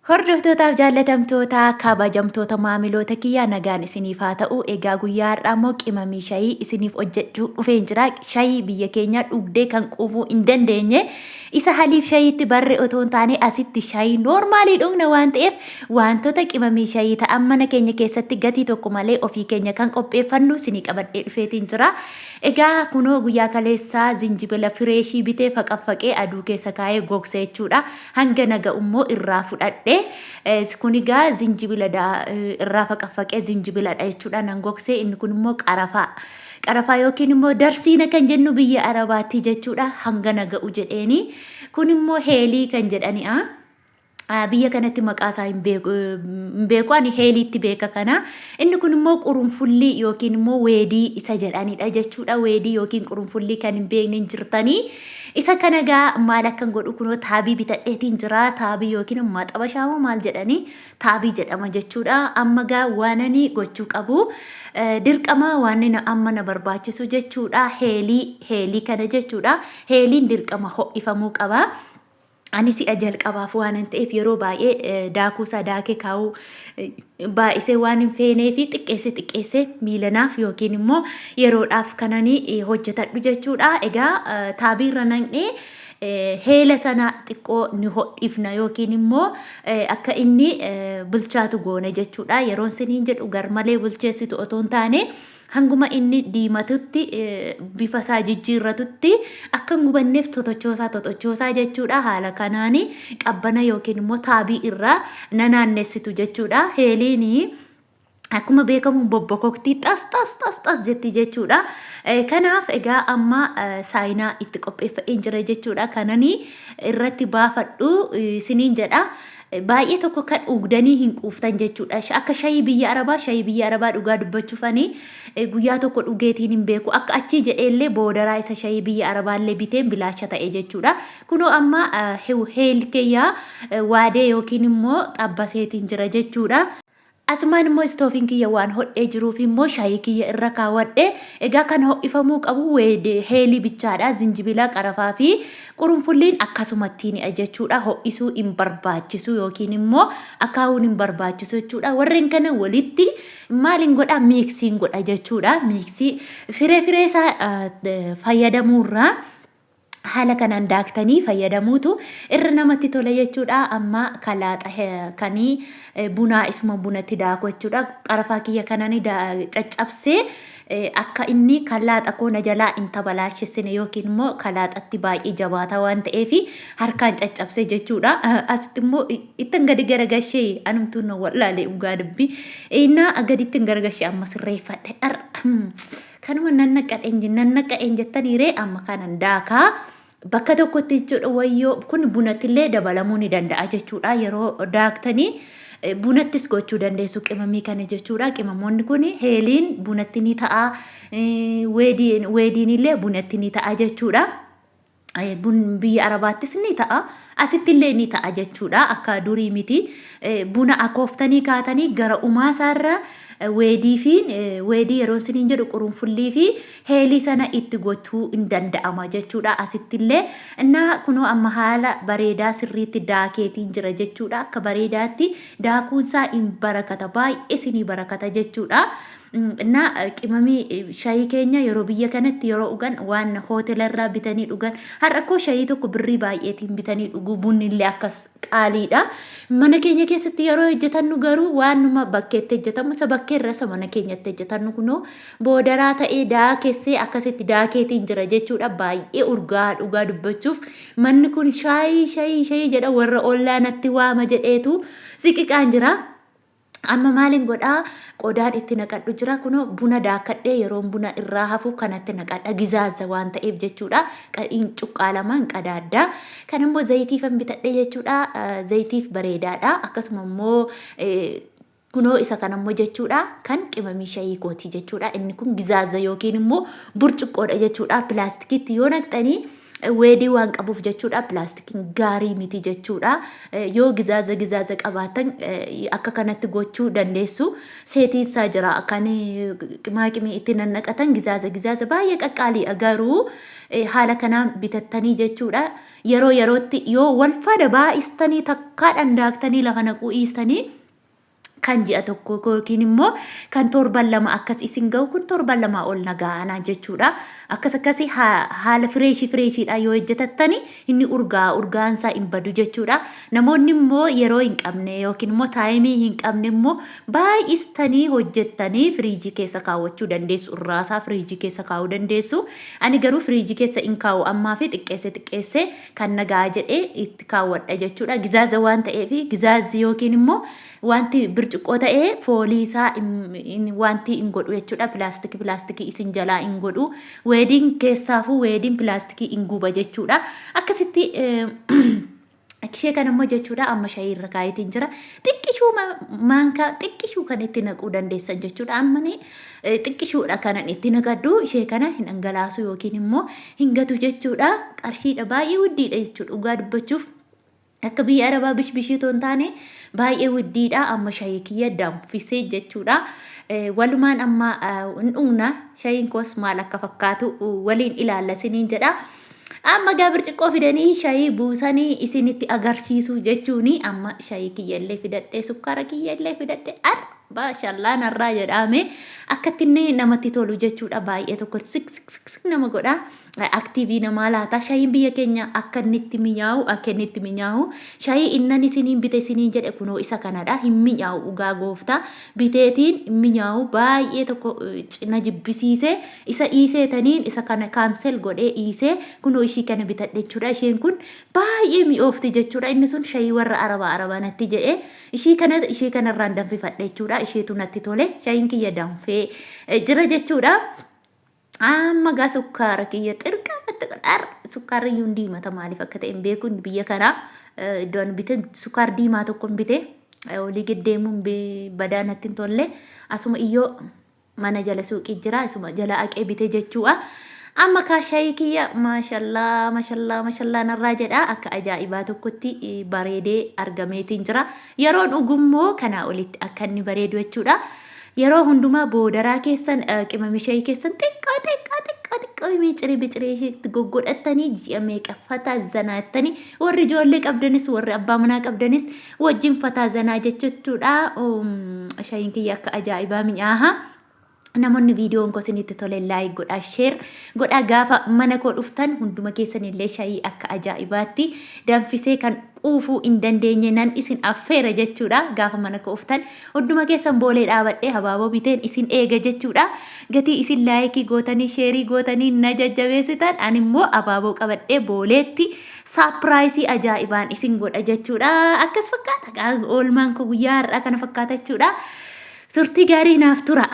Hordoftootaaf jaallatamtoota kabajamtoota maamiloota kiyyaa nagaan isiniif haa ta'u. Egaa guyyaa har'aa immoo qimamii shayii isiniif hojjechuu dhufeen jira. Shayii biyya keenya dhugdee kan quufuu hin dandeenye isa haliif shayiitti barre otoo hin taane asitti shayii noormaalii dhugna waan ta'eef wantoota qimamii shayii ta'an mana keenya keessatti gatii tokko malee ofii keenya kan qopheeffannu isinii qabadhee dhufeetiin jira. Egaa kunoo guyyaa kaleessaa zinjibila fireeshii bitee faqaffaqee aduu keessa kaa'ee gogsee jechuudha. Hanga naga immoo irraa fudhadhe. Kun egaa zinjibila irraa faqaffaqee zinjibiladha jechuudha nan gogsee. Inni kun immoo qarafaa yookiin immoo darsiina kan jennu biyya Arabaatti jechuudha. Hanga naga'u jedheeni. Kun immoo heelii kan jedhani'a. Biyya kanatti maqaa isaa hin beeku ani heeliitti beeka kana. Inni kun immoo qurunfullii yookiin immoo weedii isa jedhanidha jechuudha. Weedii yookiin qurunfullii kan hin beekne hin jirtanii. Isa kana gaa maal akkan godhu kunoo taabii bitadheetiin jira. Taabii yookiin immoo xabashaamoo maal jedhanii taabii jedhama jechuudha. Amma gaa waanani gochuu qabu dirqama waan amma na barbaachisu jechuudha. Heelii kana jechuudha. Heeliin dirqama ho'ifamuu qaba. Ani si'a jalqabaaf waan ta'eef yeroo baay'ee daakuusaa daakee kaa'uu baay'isee waan hin feenee fi xiqqeessee miilanaaf yookiin immoo yeroodhaaf kananii hojjetadhu jechuudha. Egaa taabiirra naqnee heela sana xiqqoo ni ho'ifna yookiin immoo akka inni bilchaatu goona jechuudha. Yeroon siniin jedhu garmalee bilcheessitu otoo hin taane hanguma inni diimatutti bifa isaa jijjiirratutti akka hin gubanneef totochoosaa jechuudha. Haala kanaani qabbana yookiin immoo taabii irraa nanaannessitu jechuudha. Heeliin akkuma beekamu bobbokoktii xas jetti jechuudha. Kanaaf egaa amma saayinaa itti qopheeffa'een jira jechuudha. Kananii irratti baafadhu siniin jedha. Baay'ee tokko kan dhugdanii hin quuftan jechuudha. Akka shayii biyya Arabaa dhugaa dubbachuufanii guyyaa tokko dhugeetiin hin beeku. Akka achii jedheellee boodaraa isa shayii biyya Arabaallee biteen bilaacha ta'e jechuudha. Kunoo amma heelkeyyaa waadee yookiin immoo xabbaseetiin jira jechuudha. Asumaan immoo istoofiin kiyya waan hodhee jiruuf immoo shaayii kiyya irra kaawwadhe. Egaa kan ho'ifamuu qabu heelii bichaadha. Zinjibila qarafaa fi qurunfulliin akkasumattiinidha jechuudha. Ho'isuu hin barbaachisu yookiin immoo akaawuun hin barbaachisu jechuudha. Warreen kana walitti maaliin godha miiksiin godha jechuudha. Miiksii firee isaa fayyadamuurraa haala kanaan daaktanii fayyadamuutu irra namatti tola jechuudha. Amma kalaaxa kanii bunaa isuma bunatti daaku jechuudha. Qarafaa kiyya kanani caccabsee akka inni kalaaxa koona jalaa hin tabalaashessine yookiin immoo kalaaxatti baay'ee jabaata waan ta'eef harkaan caccabsee jechuudha. Asitti immoo ittiin gadi garagashee anumtuun na wallaalee dhugaa dubbii innaa gaditti hin garagashee amma sirreeffadhe. Kanuma nannaqa'een jettaniiree amma kanan daakaa bakka tokkotti jechuudha. Wayyoo kun bunattillee dabalamuu ni danda'a jechuudha. Yeroo daaktanii bunattis gochuu dandeessu qimamii kana jechuudha. Qimamoonni kun heeliin bunatti ni ta'a, weediin illee bunatti ni ta'a jechuudha. Biyya Arabaattis ni ta'a, asittillee ni ta'a jechuudha. Akka durii miti buna akooftanii kaatanii gara umaasaarra weedii yeroo siniin jedhu qurunfullii fi heelii sana itti gochuu hin danda'ama jechuudha. Asittillee innaa kunoo amma haala bareedaa sirriitti daakeetiin jira jechuudha. Akka bareedaatti daakuunsaa hin barakata, baay'ee sinii barakata jechuudha. Innaa qimamii shayii keenya yeroo biyya kanatti yeroo dhugan waan hootelarraa bitanii dhugan har'a shayii tokko birrii baay'eetiin bitanii dhugu bunni illee akkas qaaliidha. Mana keenya keessatti yeroo hojjetannu garuu waanuma bakkeetti hojjetamu isa bakkeerra isa mana keenyatti hojjetannu kunoo boodaraa ta'ee daakessee akkasitti daakeetiin jira jechuudha. Baay'ee urgaa dhugaa dubbachuuf manni kun shayii jedha warra ollaanatti waama jedheetu siqiqaan jira. Amma maaliin godhaa qodaan itti naqadhu jira. Kunoo buna daakadhee yeroon buna irraa hafu kanatti naqadha gizaaza waan ta'eef jechuudha. Qadhiin cuqqaalamaan qadaaddaa. Kan immoo zayitiifan bitadhee jechuudha. Zayitiif bareedaadha. Akkasuma immoo kunoo isa kan immoo jechuudha kan qimamii shayii kooti jechuudha. Inni kun gizaaza yookiin immoo burcuqqoodha jechuudha. Pilaastikiitti yoo naqxanii weedii waan qabuuf jechuudha pilaastikiin gaarii miti jechuudha yoo gizaaza qabaatan akka kanatti gochuu dandeessu seetiisaa jira kan qimaaqimii itti nannaqatan gizaaza baay'ee qaqqaalii garuu haala kanaan bitattanii jechuudha yerootti yoo wal faana baay'istanii takkaa dandaaktanii lafa naquu dhiistanii kan ji'a tokko yookiin immoo kan torban lama akkas isin ga'u kun torban lama ol nagaana jechuudha akkasii haala fireeshiidha yoo hojjetattani inni urgaansaa hin badu jechuudha namoonni immoo yeroo hin qabne yookiin immoo taayimii hin qabne immoo baay'istanii hojjettanii firiijii keessa kaawwachuu dandeessu irraasaa firiijii keessa kaawuu dandeessu ani garuu firiijii keessa hin kaa'u ammaa fi xiqqeesse kan nagaa jedhee itti kaawwadha jechuudha gizaaza waan ta'eef gizaazii yookiin immoo wanti birciqoo ta'ee foolii isaa wanti hin godhu jechuudha pilaastikii isin jalaa hin godhu weediin keessaafuu weediin pilaastikii hin guba jechuudha akkasitti ishee kan immoo jechuudha amma shayii irra kaayitiin jira xiqqishuu maankaa xiqqishuu kan itti naquu dandeessan jechuudha ammani xiqqishuudha kanan itti naqadhu ishee kana hin dhangalaasu yookiin immoo hin gatu jechuudha qarshiidha baay'ee wuddiidha jechuudha dhugaa dubbachuuf akka biyya arabaa bishbishiitoo hin taane baay'ee wuddiidha amma shayii kiyya danfisee jechuudha walumaan amma hin dhugna shayiin koos maal akka fakkaatu waliin ilaalla siniin jedha amma gaa birciqoo fidanii shayii buusanii isinitti agarsiisu jechuuni amma shayii kiyyallee fidadhee sukkaara kiyyallee fidadhee baashallaan irraa jedhame akkatti namatti tolu jechuudha baay'ee tokko sik nama godha aktiivii namaa laata shayiin biyya keenya akka inni itti mi'aawu shayii innan isiniin bite isiniin jedhe kunoo isa kanadha hin mi'aawu dhugaa gooftaa biteetiin mi'aawu baay'ee tokko cina jibbisiise isa dhiiseetaniin isa kana kaansel godhee dhiisee kunoo ishii kana bitadhe jechuudha isheen kun baay'ee mi'oofti jechuudha inni sun shayii warra arabaa natti jedhe ishii kanarraan danfifadhe jechuudha isheetu natti tole shayiin kiyya danfee jira jechuudha amma gaa sukkaara kiyya xirqamatti godhar sukkaarri iyyuu diimata maaliif akka ta'e hin beeku biyya kanaa iddoon bite sukkaar diimaa tokkoon bite olii giddeemuun badaa natti hin tolle asuma iyyoo mana jala suuqii jira asuma jala aqee bite jechuudha amma kaashayii kiyya maashallaa narraa jedha akka ajaa'ibaa tokkotti bareedee argameetiin jira yeroon dhugummoo kanaa olitti akka inni bareedu jechuudha yeroo hundumaa boodaraa keessan qimamishayii keessan xiqqoo bicirii isheetti goggodhattanii ji'a meeqa fataa zanaattanii warri ijoollee qabdanis warri abbaa manaa qabdanis wajjin fataa zanaa jechuudha shayiin kiyya akka ajaa'ibaa mi'aaha namoonni viidiyoon koo isinitti tole laayik godhaa sheer godhaa gaafa mana koo dhuftan hunduma keessanillee shayii akka ajaa'ibaatti danfisee kan quufuu hin dandeenye nan isin affeera jechuudha gaafa mana koo dhuftan hunduma keessan boolee dhaabadhee habaaboo biteen isin eega jechuudha gatii isin laayikii gootanii sheerii gootanii na jajjabeessitan ani immoo habaaboo qabadhee booleetti saapiraayisii ajaa'ibaan isin godha jechuudha akkas fakkaata oolmaan koo guyyaa har'aa kana fakkaata jechuudha turtii gaarii naaf tura.